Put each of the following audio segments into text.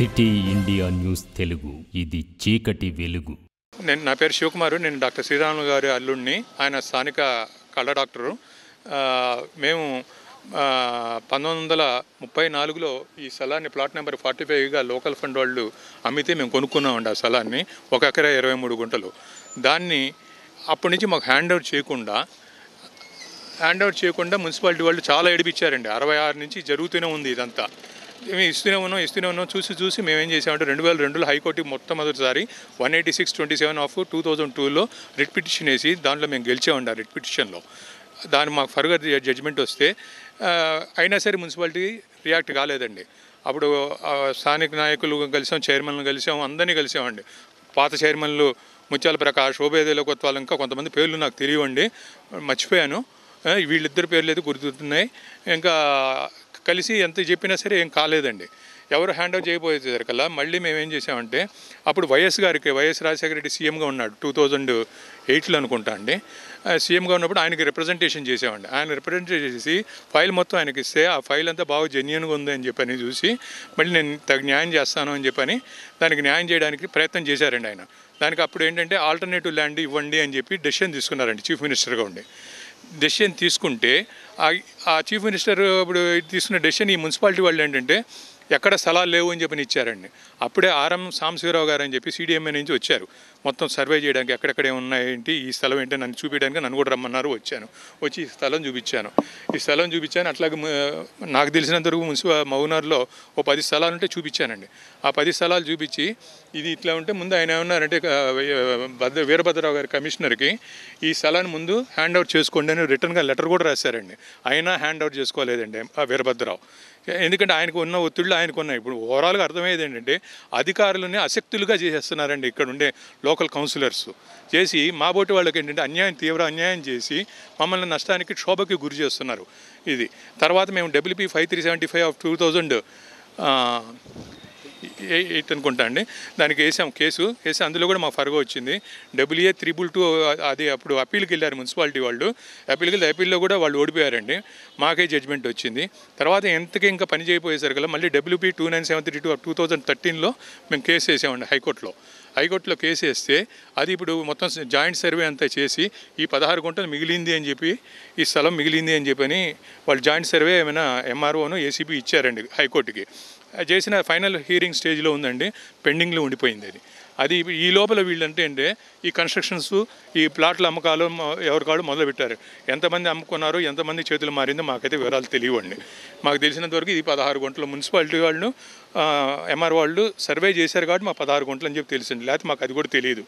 City India news Telugu, ఇది చీకటి వెలుగు. నా పేరు శివకుమారు. నేను డాక్టర్ శ్రీరాములు గారి అల్లుడిని. ఆయన స్థానిక కళ్ళ డాక్టరు. మేము 1934లో ఈ స్థలాన్ని ప్లాట్ నెంబర్ 45గా లోకల్ ఫండ్ వాళ్ళు అమ్మితే మేము కొనుక్కున్నామండి. ఆ స్థలాన్ని 1 ఎకరా 23 గుంటలు. దాన్ని అప్పటి నుంచి మాకు హ్యాండ్ ఓవర్ చేయకుండా మున్సిపాలిటీ వాళ్ళు చాలా ఏడిపించారండి. 66 నుంచి జరుగుతూనే ఉంది ఇదంతా. మేము ఇస్తూనే ఉన్నాం. చూసి మేమేం చేసామంటే 2002లో హైకోర్టుకి మొట్టమొదటిసారి 186/27/2002లో రిట్ పిటిషన్ వేసి దాంట్లో మేము గెలిచామండి. ఆ రిట్ పిటిషన్లో దాన్ని మాకు ఫర్దర్ జడ్జిమెంట్ వస్తే అయినా సరే మున్సిపాలిటీ రియాక్ట్ కాలేదండి. అప్పుడు స్థానిక నాయకులు కలిసాం, చైర్మన్లు కలిసాం, అందరినీ కలిసామండి. పాత చైర్మన్లు ముత్యాల ప్రకాష్, శోభేదేల కొత్వాలు, ఇంకా కొంతమంది పేర్లు నాకు తెలియవండి, మర్చిపోయాను. వీళ్ళిద్దరు పేర్లు అయితే గుర్తున్నాయి. ఇంకా కలిసి ఎంత చెప్పినా సరే ఏం కాలేదండి. ఎవరు హ్యాండ్ ఓవర్ చేయబోయేసరికల్లా మళ్ళీ మేమేం చేసామంటే అప్పుడు వైఎస్ రాజశేఖర రెడ్డి సీఎంగా ఉన్నాడు 2008లో అనుకుంటా అండి. సీఎంగా ఉన్నప్పుడు ఆయనకి రిప్రజెంటేషన్ చేసామండి. ఆయన రిప్రజెంటేషన్ చేసి ఫైల్ మొత్తం ఆయనకి ఇస్తే ఆ ఫైల్ అంతా బాగా జెన్యూన్గా ఉంది అని చెప్పని చూసి మళ్ళీ నేను తగు న్యాయం చేస్తాను అని చెప్పని దానికి న్యాయం చేయడానికి ప్రయత్నం చేశారండి ఆయన. దానికి అప్పుడు ఏంటంటే ఆల్టర్నేటివ్ ల్యాండ్ ఇవ్వండి అని చెప్పి డెసిషన్ తీసుకున్నారండి. చీఫ్ మినిస్టర్గా ఉండి డెసిషన్ తీసుకుంటే ఆ చీఫ్ మినిస్టర్ ఇప్పుడు తీసుకున్న డెసిషన్ ఈ మున్సిపాలిటీ వాళ్ళు ఏంటంటే ఎక్కడ స్థలాలు లేవు అని చెప్పి ఇచ్చారండి. అప్పుడే ఆర్ఎం సాంబశివరావు గారు అని చెప్పి సిడిఎంఏ నుంచి వచ్చారు మొత్తం సర్వే చేయడానికి, ఎక్కడెక్కడ ఉన్నాయేంటి, ఈ స్థలం ఏంటి నన్ను చూపించడానికి నన్ను కూడా రమ్మన్నారు. వచ్చి ఈ స్థలం చూపించాను. అట్లాగే నాకు తెలిసినంత వరకు మౌనార్లో 10 స్థలాలు ఉంటే చూపించానండి. ఆ 10 స్థలాలు చూపించి ఇది ఇట్లా ఉంటే ముందు ఆయన ఏమన్నారంటే వీరభద్రరావు గారి కమిషనర్కి ఈ స్థలాన్ని ముందు హ్యాండ్ ఓవర్ చేసుకోండి అని రిటర్న్గా లెటర్ కూడా రాశారండి. అయినా హ్యాండ్ ఓవర్ చేసుకోలేదండి ఆ వీరభద్రరావు. ఎందుకంటే ఆయనకు ఉన్న ఒత్తిళ్ళు ఆయనకు ఉన్నాయి. ఇప్పుడు ఓవరాల్గా అర్థమయ్యేది ఏంటంటే అధికారులని అశక్తులుగా చేసేస్తున్నారండి ఇక్కడ ఉండే లోకల్ కౌన్సిలర్స్. చేసి మా బోటి వాళ్ళకి ఏంటంటే తీవ్ర అన్యాయం చేసి మమ్మల్ని నష్టానికి క్షోభకి గురి చేస్తున్నారు. ఇది తర్వాత మేము WP 5375/2008 అనుకుంటా అండి, దానికి వేసాం కేసు. అందులో కూడా మాకు ఫర్గా వచ్చింది. WA 322 అది అప్పుడు అప్పీల్కి వెళ్ళారు మున్సిపాలిటీ వాళ్ళు. అప్పీల్లో కూడా వాళ్ళు ఓడిపోయారండి. మాకే జడ్జిమెంట్ వచ్చింది. తర్వాత ఎంతకి ఇంకా పని చేయపోయేసరికల్లా మళ్ళీ WP 29732/2013లో మేము కేసు వేసామండి హైకోర్టులో కేసు వేస్తే అది ఇప్పుడు మొత్తం జాయింట్ సర్వే అంతా చేసి ఈ 16 గుంటలు మిగిలింది అని చెప్పి, ఈ స్థలం మిగిలింది అని చెప్పని వాళ్ళు జాయింట్ సర్వే ఏమైనా MROను ACP ఇచ్చారండి హైకోర్టుకి. చేసిన ఫైనల్ హీరింగ్ స్టేజ్లో ఉందండి, పెండింగ్లో ఉండిపోయింది అది. ఈ లోపల వీళ్ళంటే ఈ కన్స్ట్రక్షన్స్, ఈ ప్లాట్ల అమ్మకాలు ఎవరికాళ్ళు మొదలుపెట్టారు. ఎంతమంది అమ్ముకున్నారో, ఎంతమంది చేతులు మారిందో మాకైతే వివరాలు తెలియవండి. మాకు తెలిసినంతవరకు ఇది 16 గుంటలు మున్సిపాలిటీ వాళ్ళు MR వాళ్ళు సర్వే చేశారు కాబట్టి మాకు 16 గుంటలు అని చెప్పి తెలిసింది. లేకపోతే మాకు అది కూడా తెలియదు.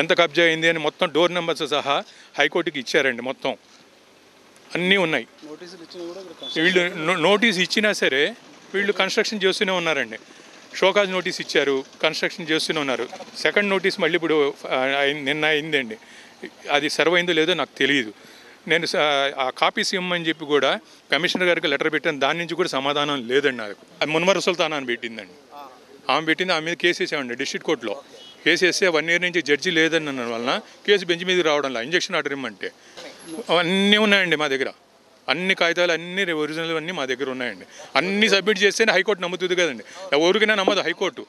ఎంత కబ్జా అయింది అని మొత్తం డోర్ నెంబర్స్ సహా హైకోర్టుకి ఇచ్చారండి. మొత్తం అన్నీ ఉన్నాయి. వీళ్ళు నోటీస్ ఇచ్చినా సరే వీళ్ళు కన్స్ట్రక్షన్ చేస్తూనే ఉన్నారండి. షోకాజ్ నోటీస్ ఇచ్చారు, కన్స్ట్రక్షన్ చేస్తూనే ఉన్నారు. సెకండ్ నోటీస్ మళ్ళీ ఇప్పుడు నిన్న అయిందండి. అది సర్వ్ అయిందో లేదో నాకు తెలియదు. నేను ఆ కాపీస్ ఇమ్మని చెప్పి కూడా కమిషనర్ గారికి లెటర్ పెట్టాను. దాని నుంచి కూడా సమాధానం లేదండి నాకు. మున్మర సుల్తానా అని పెట్టిందండి. ఆమె మీద కేసు వేసామండి డిస్ట్రిక్ట్ కోర్టులో. కేసు వేస్తే 1 year నుంచి జడ్జి లేదని వలన కేసు బెంచ్ మీద రావడంలా, ఇంజక్షన్ ఆర్డర్ ఇమ్మంటే. అన్నీ ఉన్నాయండి మా దగ్గర, అన్ని కాగితాలు అన్ని ఒరిజినల్ అన్నీ మా దగ్గర ఉన్నాయండి. అన్నీ సబ్మిట్ చేస్తేనే హైకోర్టు నమ్ముతుంది కదండి. ఎవరికైనా నమ్మదు హైకోర్టు.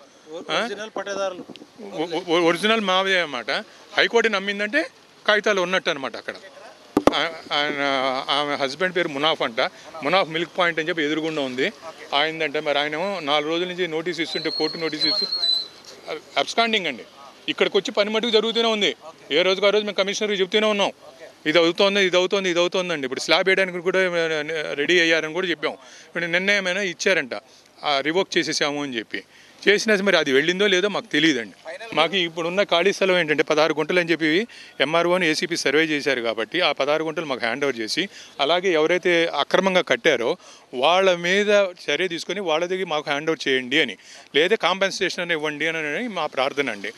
ఒరిజినల్ మావే అన్నమాట. హైకోర్టు నమ్మిందంటే కాగితాలు ఉన్నట్టు అనమాట. అక్కడ ఆమె హస్బెండ్ పేరు మునాఫ్ మునాఫ్ మిల్క్ పాయింట్ అని చెప్పి ఎదురుగుండా ఉంది ఆయనంటే. మరి ఆయన 4 రోజుల నుంచి నోటీస్ ఇస్తుంటే కోర్టు నోటీస్ ఇస్తూ అబ్స్కాండింగ్ అండి. ఇక్కడికి వచ్చి పని మటుకు జరుగుతూనే ఉంది. ఏ రోజుకు ఆ రోజు మేము కమిషనర్కి చెప్తూనే ఉన్నాం, ఇది అవుతోందండి. ఇప్పుడు స్లాబ్ వేయడానికి కూడా రెడీ అయ్యారని కూడా చెప్పాం. ఇప్పుడు నిన్న ఏమైనా ఇచ్చారంట, రివోక్ చేసేసాము అని చెప్పి. చేసినా మరి అది వెళ్ళిందో లేదో మాకు తెలియదండి. మాకు ఇప్పుడున్న ఖాళీ స్థలం ఏంటంటే 16 గుంటలు అని చెప్పి MROని ACP సర్వే చేశారు కాబట్టి ఆ 16 గుంటలు మాకు హ్యాండ్ ఓవర్ చేసి, అలాగే ఎవరైతే అక్రమంగా కట్టారో వాళ్ళ మీద చర్య తీసుకొని వాళ్ళ దగ్గర మాకు హ్యాండ్ ఓవర్ చేయండి అని, లేదా కాంపెన్సేషన్ అని ఇవ్వండి అని మా ప్రార్థన అండి.